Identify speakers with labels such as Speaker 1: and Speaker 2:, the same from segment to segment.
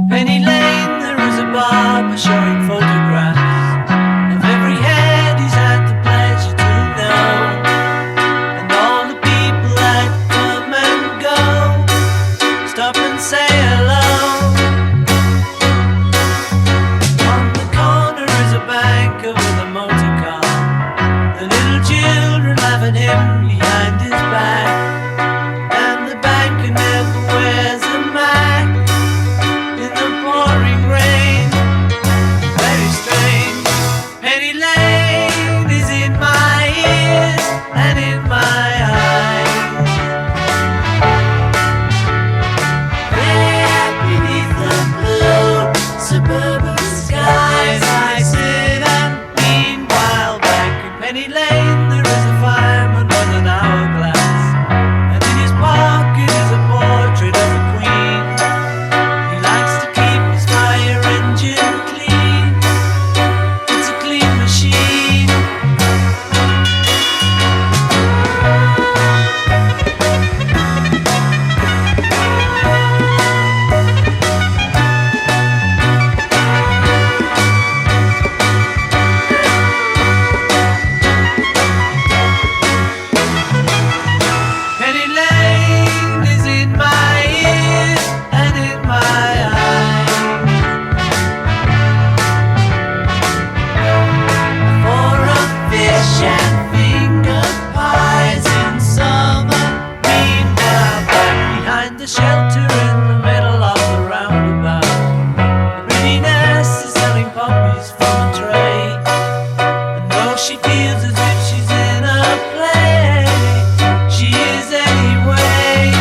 Speaker 1: Penny Lane, there is a barber showing photographs of every head he's had the pleasure to know, and all the people that come and go stop and say hello. On the corner is a banker with a motor car. The little children laugh at him behind his back, and the banker never wears a Mac in the pouring rain. Very strange. Penny Lane is in my ears and in my eyes. There beneath the blue suburban skies, I sit and meanwhile back in Penny Lane there is a fireman with an hourglass, and in his pocket is a portrait of a queen. He likes to keep his fire engine clean. It's a clean machine. Penny Lane is in my ears and in my eyes. For a fish and finger pies in summer. Meanwhile, back behind the shelter in the middle of the roundabout, the pretty nurse is selling poppies from a tray. And though she feels as if she's in a play, she is anyway.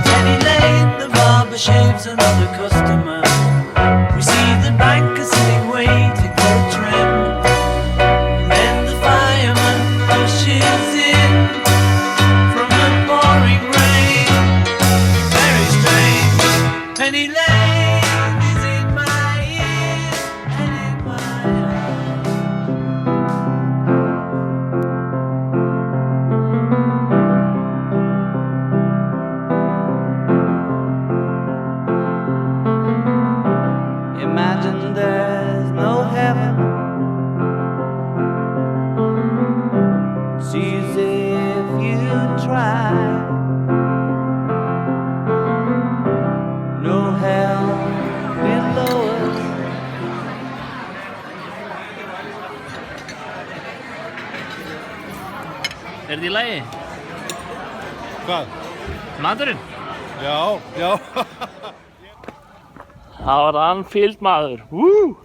Speaker 1: Penny Lane, the barber shaves another customer. We see the banker sitting waiting for a trim. And then the fireman rushes in from the pouring rain. Very strange. Penny Lane is in my ears and in my eyes. Imagine there's no heaven. It's easy if you try. No hell below us.
Speaker 2: Er þið í lagi?
Speaker 3: Hvað?
Speaker 2: Maturinn?
Speaker 3: Já, já.
Speaker 2: Það var Anfield maður. Woo!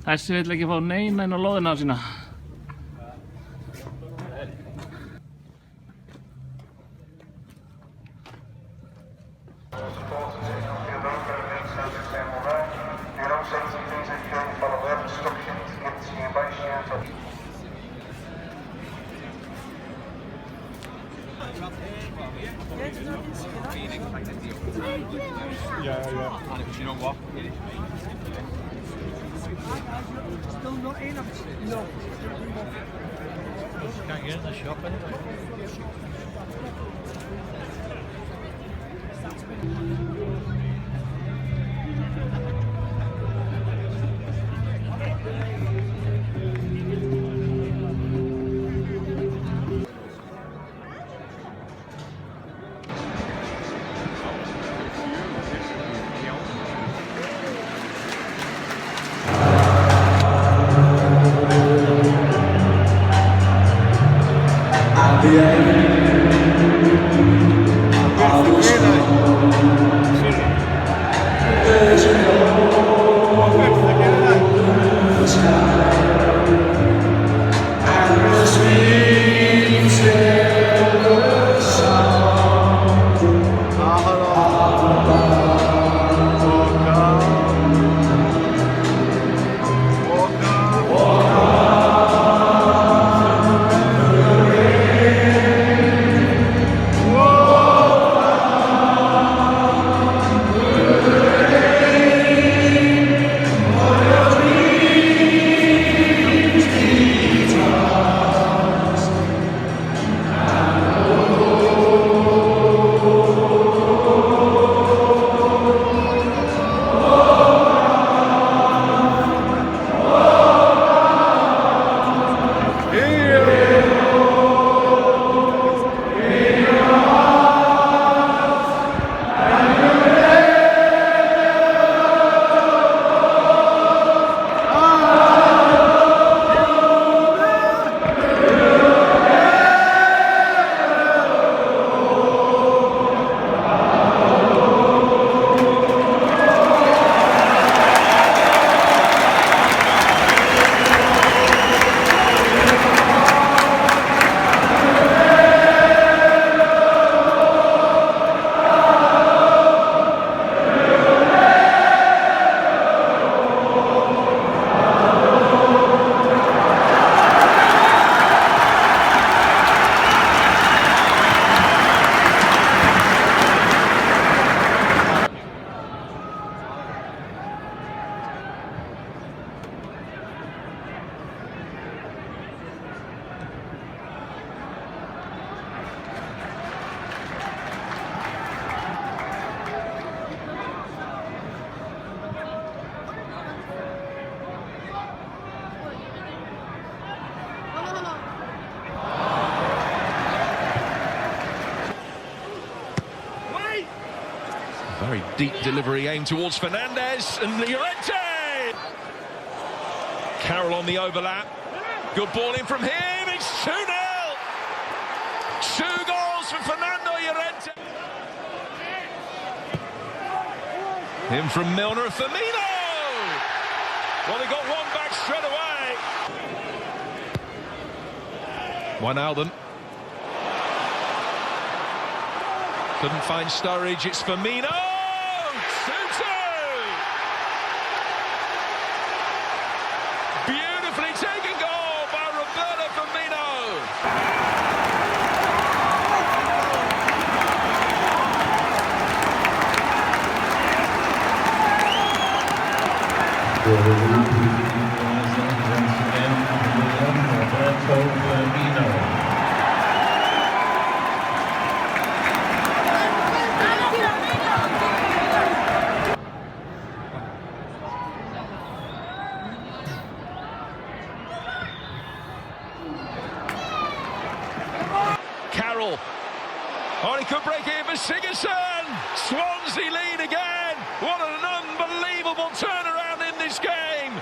Speaker 2: Þessi vill ekki fá neina inn á lóðina sína.
Speaker 3: Ja, ja.
Speaker 4: Can't get in the shop anyway.
Speaker 1: At the end
Speaker 5: Very deep delivery aimed towards Fernandez and Llorente. Carroll on the overlap. Good ball in from him. It's 2-0. 2 goals for Fernando Llorente. In from Milner, Firmino. Well, they got one back straight away. Wijnaldum. Couldn't find Sturridge, it's Firmino! 2-2! Beautifully taken goal by Roberto Firmino! Carroll. Oh, he could break it for Sigurdsson. Swansea lead again. What an unbelievable turnaround in this game.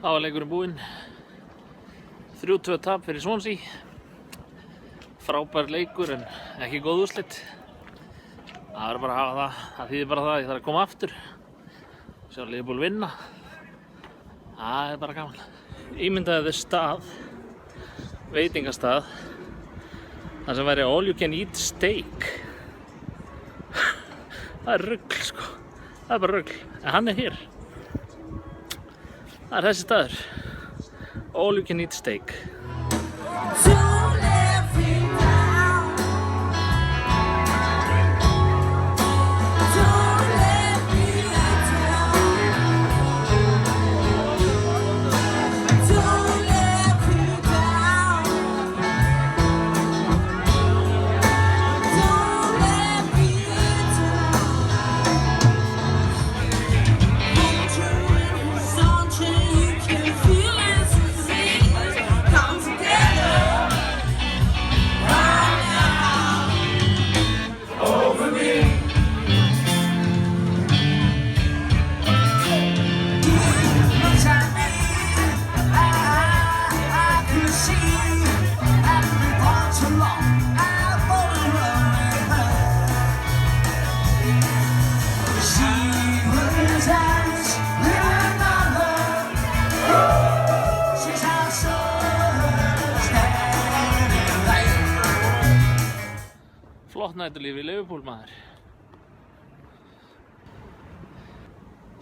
Speaker 2: Þá var leikurinn búinn. 3-2 tap fyrir Swansea. Frábær leikur en ekki góð úrslit. Það verður bara að hafa það. Það þýðir bara það að ég þarf að koma aftur. Sjá Liverpool vinna. Það bara gaman. Ímyndaðu þér stað, veitingastað, þar sem væri all you can eat steak. Það rugl sko. Það bara rugl. En hann hér. Það þessi staður. All you can eat steak. Flott næturlíf í Liverpool maður.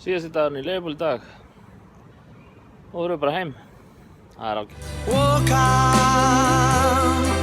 Speaker 2: Síðasti dagurinn í Liverpool í dag. Og við erum bara heim. Það ágætt.